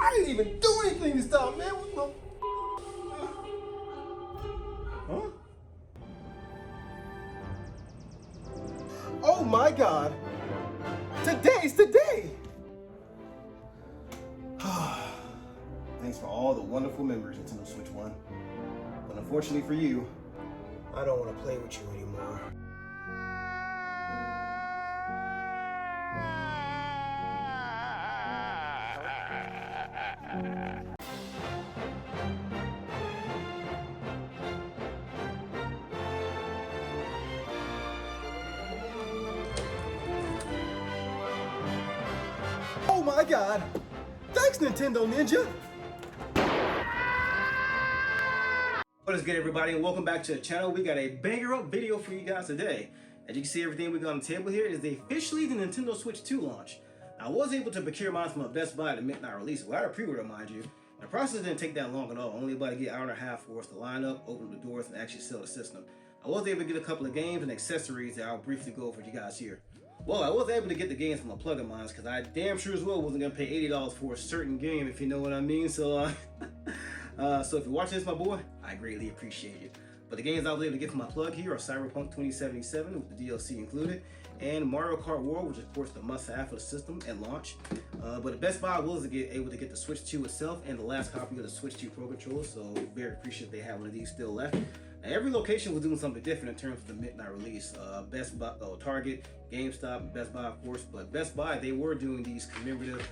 I didn't even do anything to stop, man. What the? Huh? Oh my God. Today's the day. Thanks for all the wonderful memories of Nintendo Switch 1. But unfortunately for you, I don't want to play with you anymore. Oh my God! Thanks, Nintendo Ninja! What is good, everybody, and welcome back to the channel. We got a banger up video for you guys today. As you can see, everything we got on the table here is officially the Nintendo Switch 2 launch. I was able to procure mine from a Best Buy at the midnight release. Well, I had a pre-order, mind you. The process didn't take that long at all. Only about a good hour and a half for us to line up, open the doors, and actually sell the system. I was able to get a couple of games and accessories that I'll briefly go over with you guys here. Well, I was able to get the games from a plug of mine because I damn sure as well wasn't going to pay $80 for a certain game, if you know what I mean. So, so if you're watching this, my boy, I greatly appreciate it. But the games I was able to get from my plug here are Cyberpunk 2077 with the DLC included, and Mario Kart World, which is of course the must-have for the system at launch. But the Best Buy I was able to get the Switch 2 itself and the last copy of the Switch 2 Pro Controller, so very appreciative they have one of these still left. Now, every location was doing something different in terms of the midnight release. Best Buy, Target, GameStop, Best Buy of course, but Best Buy, they were doing these commemorative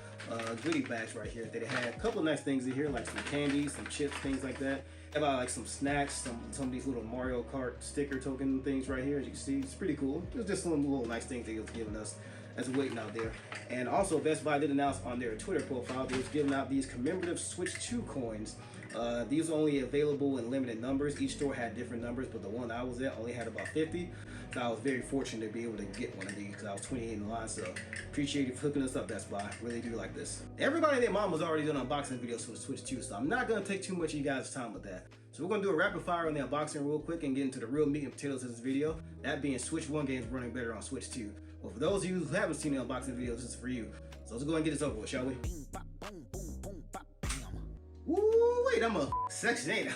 goodie bags right here. They had a couple of nice things in here, like some candy, some chips, things like that. About like some snacks, some of these little Mario Kart sticker token things right here. As you can see, it's pretty cool. It's just some little nice things they was giving us as waiting out there. And also Best Buy did announce on their Twitter profile they was giving out these commemorative Switch 2 coins. These are only available in limited numbers. Each store had different numbers, but the one I was at only had about 50. So I was very fortunate to be able to get one of these because I was 28 in line. So appreciate you for hooking us up, Best Buy. Really do like this. Everybody and their mom was already doing unboxing videos for the Switch 2, so I'm not going to take too much of you guys' time with that. So we're going to do a rapid fire on the unboxing real quick and get into the real meat and potatoes of this video. That being Switch 1 games running better on Switch 2. Well, for those of you who haven't seen the unboxing videos, this is for you. So let's go ahead and get this over with, shall we? Woo, wait, I'm a section 8.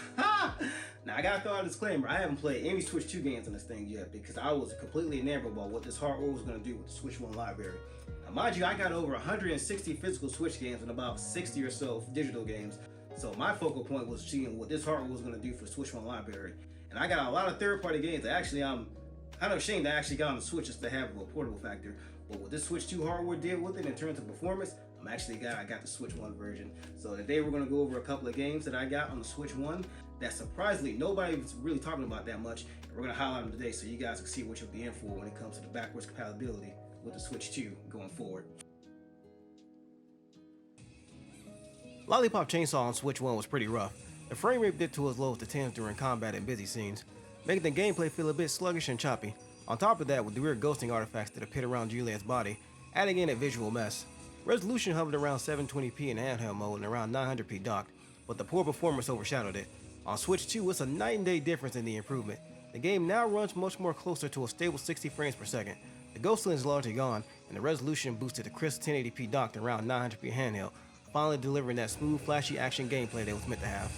Now, I gotta throw out a disclaimer. I haven't played any Switch 2 games on this thing yet because I was completely enamored about what this hardware was gonna do with the Switch 1 library. Now, mind you, I got over 160 physical Switch games and about 60 or so digital games. So my focal point was seeing what this hardware was gonna do for the Switch 1 library. And I got a lot of third-party games that actually I'm kind of ashamed I actually got on the Switch just to have a portable factor. But what this Switch 2 hardware did with it in terms of performance, I'm actually glad I got the Switch 1 version. So today we're going to go over a couple of games that I got on the Switch 1 that surprisingly nobody's really talking about that much. And we're going to highlight them today so you guys can see what you'll be in for when it comes to the backwards compatibility with the Switch 2 going forward. Lollipop Chainsaw on Switch 1 was pretty rough. The frame rate dipped to as low as the 10s during combat and busy scenes, making the gameplay feel a bit sluggish and choppy. On top of that, with the weird ghosting artifacts that appear around Juliet's body, adding in a visual mess. Resolution hovered around 720p in handheld mode and around 900p docked, but the poor performance overshadowed it. On Switch 2, it's a night and day difference in the improvement. The game now runs much more closer to a stable 60 frames per second. The ghosting is largely gone, and the resolution boosted to crisp 1080p docked and around 900p handheld, finally delivering that smooth, flashy action gameplay that it was meant to have.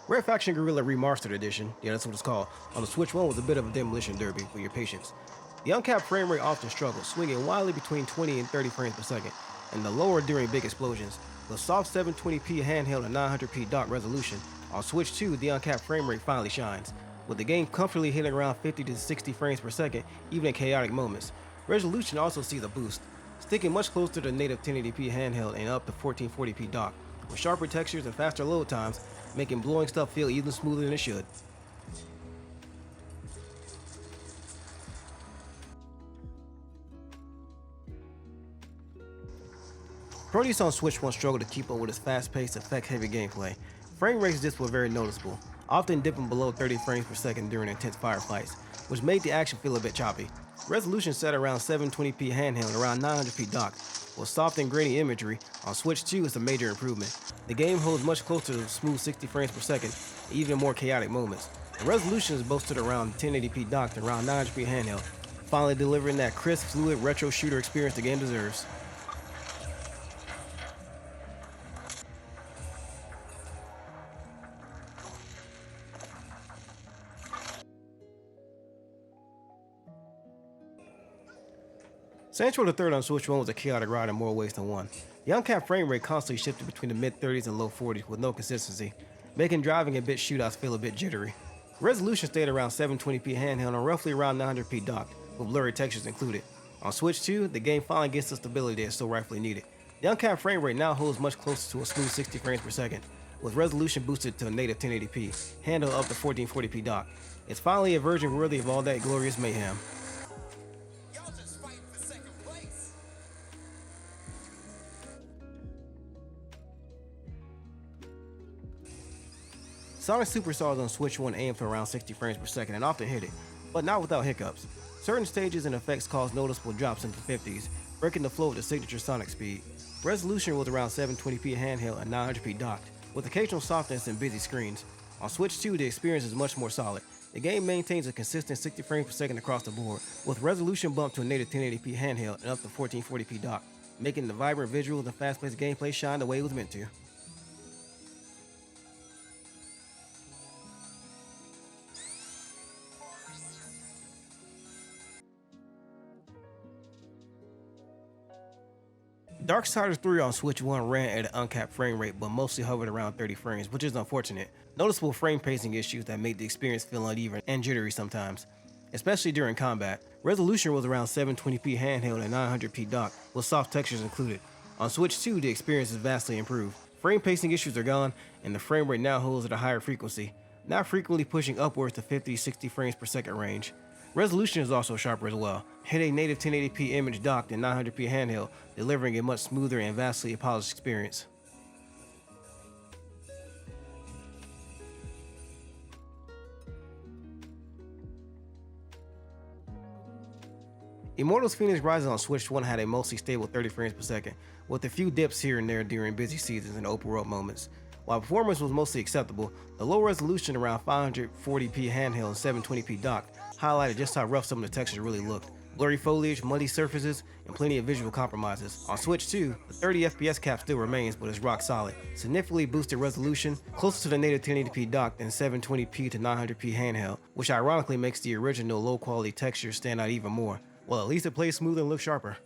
Red Faction Guerrilla Remastered Edition, yeah that's what it's called, on the Switch 1 was a bit of a demolition derby for your patience. The uncapped frame rate often struggles, swinging wildly between 20 and 30 frames per second, and the lower during big explosions. The soft 720p handheld and 900p dock resolution, on Switch 2 the uncapped frame rate finally shines, with the game comfortably hitting around 50 to 60 frames per second even in chaotic moments. Resolution also sees a boost, sticking much closer to the native 1080p handheld and up to 1440p dock, with sharper textures and faster load times, making blowing stuff feel even smoother than it should. Proteus on Switch 1 struggled to keep up with its fast-paced, effect-heavy gameplay. Frame rates just were very noticeable, often dipping below 30 frames per second during intense firefights, which made the action feel a bit choppy. Resolution set around 720p handheld and around 900p dock, with soft and grainy imagery. On Switch 2 is a major improvement. The game holds much closer to smooth 60 frames per second, and even more chaotic moments. The resolution is boasted around 1080p docked and around 900p handheld, finally delivering that crisp, fluid, retro shooter experience the game deserves. Saints Row the Third on Switch 1 was a chaotic ride in more ways than one. The uncapped frame rate constantly shifted between the mid-30s and low 40s with no consistency, making driving and bit shootouts feel a bit jittery. The resolution stayed around 720p handheld and roughly around 900p docked, with blurry textures included. On Switch 2, the game finally gets the stability that is so rightfully needed. The uncapped frame rate now holds much closer to a smooth 60 frames per second, with resolution boosted to a native 1080p, handheld up to 1440p dock. It's finally a version worthy of all that glorious mayhem. Sonic Superstars on Switch 1 aimed for around 60 frames per second and often hit it, but not without hiccups. Certain stages and effects caused noticeable drops into 50s, breaking the flow of the signature Sonic speed. Resolution was around 720p handheld and 900p docked, with occasional softness and busy screens. On Switch 2, the experience is much more solid. The game maintains a consistent 60 frames per second across the board, with resolution bumped to a native 1080p handheld and up to 1440p docked, making the vibrant visuals and fast-paced gameplay shine the way it was meant to. Darksiders 3 on Switch 1 ran at an uncapped frame rate but mostly hovered around 30 frames, which is unfortunate. Noticeable frame pacing issues that made the experience feel uneven and jittery sometimes, especially during combat. Resolution was around 720p handheld and 900p docked, with soft textures included. On Switch 2, the experience is vastly improved. Frame pacing issues are gone, and the frame rate now holds at a higher frequency, now frequently pushing upwards to 50-60 frames per second range. Resolution is also sharper as well, hitting native 1080p image docked and 900p handheld, delivering a much smoother and vastly polished experience. Immortals Fenyx Rising on Switch 1 had a mostly stable 30 frames per second, with a few dips here and there during busy seasons and open world moments. While performance was mostly acceptable, the low resolution around 540p handheld and 720p docked highlighted just how rough some of the textures really looked. Blurry foliage, muddy surfaces, and plenty of visual compromises. On Switch 2, the 30 FPS cap still remains, but is rock solid. Significantly boosted resolution, closer to the native 1080p docked and 720p to 900p handheld, which ironically makes the original low quality textures stand out even more. Well, at least it plays smoother and looks sharper.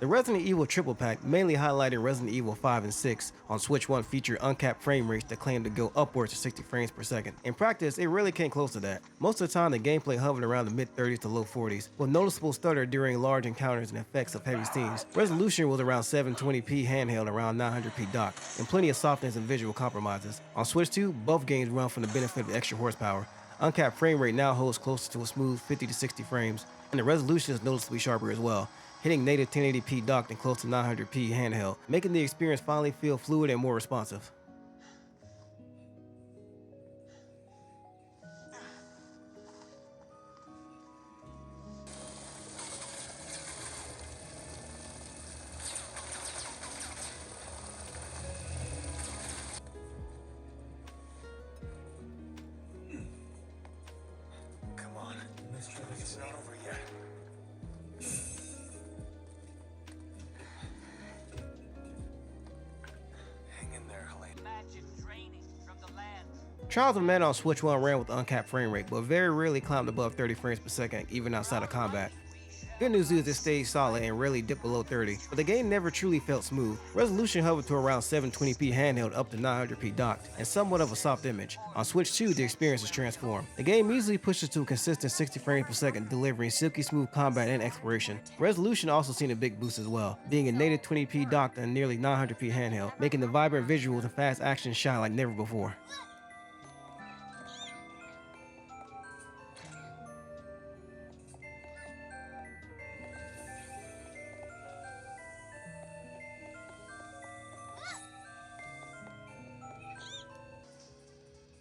The Resident Evil triple pack, mainly highlighting Resident Evil 5 and 6 on Switch 1, featured uncapped frame rates that claim to go upwards to 60 frames per second. In practice, it really came close to that. Most of the time, the gameplay hovered around the mid-30s to low 40s, with noticeable stutter during large encounters and effects of heavy scenes. Resolution was around 720p handheld, around 900p docked, and plenty of softness and visual compromises. On Switch 2, both games run from the benefit of extra horsepower. Uncapped frame rate now holds closer to a smooth 50 to 60 frames, and the resolution is noticeably sharper as well, hitting native 1080p docked and close to 900p handheld, making the experience finally feel fluid and more responsive. Come on, it's not over yet. Trials of Mana on Switch 1 ran with uncapped frame rate, but very rarely climbed above 30 frames per second, even outside of combat. Good news is it stayed solid and rarely dipped below 30, but the game never truly felt smooth. Resolution hovered to around 720p handheld up to 900p docked, and somewhat of a soft image. On Switch 2, the experience is transformed. The game easily pushes to a consistent 60 frames per second, delivering silky smooth combat and exploration. Resolution also seen a big boost as well, being a native 20p docked and nearly 900p handheld, making the vibrant visuals and fast action shine like never before.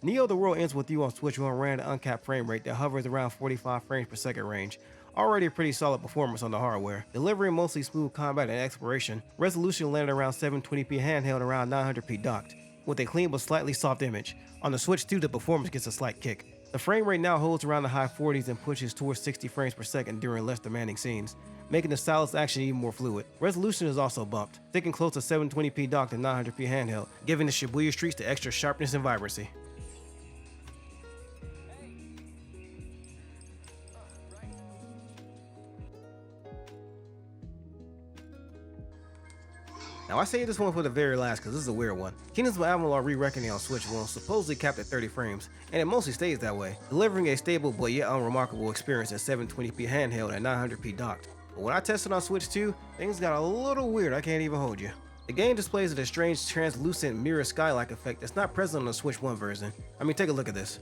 Neo the World ends with you on Switch 1 ran an uncapped frame rate that hovers around 45 frames per second range. Already a pretty solid performance on the hardware. Delivering mostly smooth combat and exploration, resolution landed around 720p handheld around 900p docked, with a clean but slightly soft image. On the Switch 2, the performance gets a slight kick. The frame rate now holds around the high 40s and pushes towards 60 frames per second during less demanding scenes, making the stylus action even more fluid. Resolution is also bumped, sticking close to 720p docked and 900p handheld, giving the Shibuya streets the extra sharpness and vibrancy. Now I saved this one for the very last because this is a weird one. Kingdoms of Amalur Re-Reckoning on Switch 1 supposedly capped at 30 frames, and it mostly stays that way, delivering a stable but yet unremarkable experience at 720p handheld and 900p docked. But when I tested on Switch 2, things got a little weird, I can't even hold you. The game displays a strange translucent mirror sky-like effect that's not present on the Switch 1 version. I mean, take a look at this.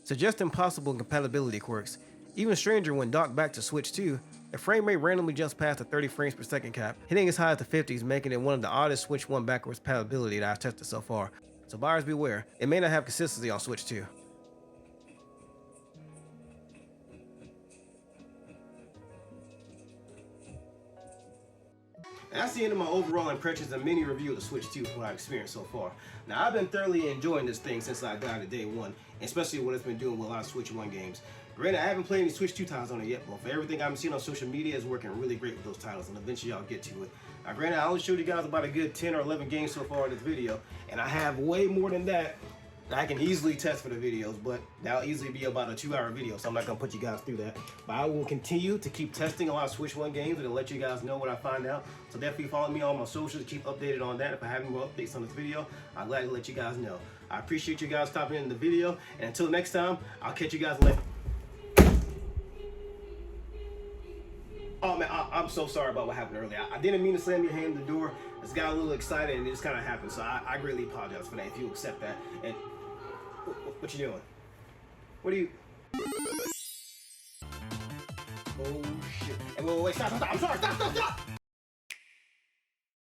Suggesting possible compatibility quirks. Even stranger, when docked back to Switch 2, the frame rate randomly jumps past the 30 frames per second cap, hitting as high as the 50s, making it one of the oddest Switch 1 backwards compatibility that I've tested so far. So buyers beware, it may not have consistency on Switch 2. And that's the end of my overall impressions and mini review of the Switch 2 from what I've experienced so far. Now, I've been thoroughly enjoying this thing since I got it day one, especially what it's been doing with a lot of Switch 1 games. Granted, I haven't played any Switch 2 titles on it yet, but for everything I've seen on social media, it's working really great with those titles, and eventually I'll get to it. Now, granted, I only showed you guys about a good 10 or 11 games so far in this video, and I have way more than that I can easily test for the videos, but that'll easily be about a 2-hour video, so I'm not gonna put you guys through that. But I will continue to keep testing a lot of Switch 1 games and let you guys know what I find out. So definitely follow me on my socials to keep updated on that. If I have any more updates on this video, I'll gladly let you guys know. I appreciate you guys stopping in the video, and until next time, I'll catch you guys later. Oh man, I'm so sorry about what happened earlier. I didn't mean to slam your hand in the door. I just got a little excited and it just kind of happened. So I greatly apologize for that if you accept that. And what you doing? What are you? Oh shit. Hey, wait, stop. I'm sorry, stop.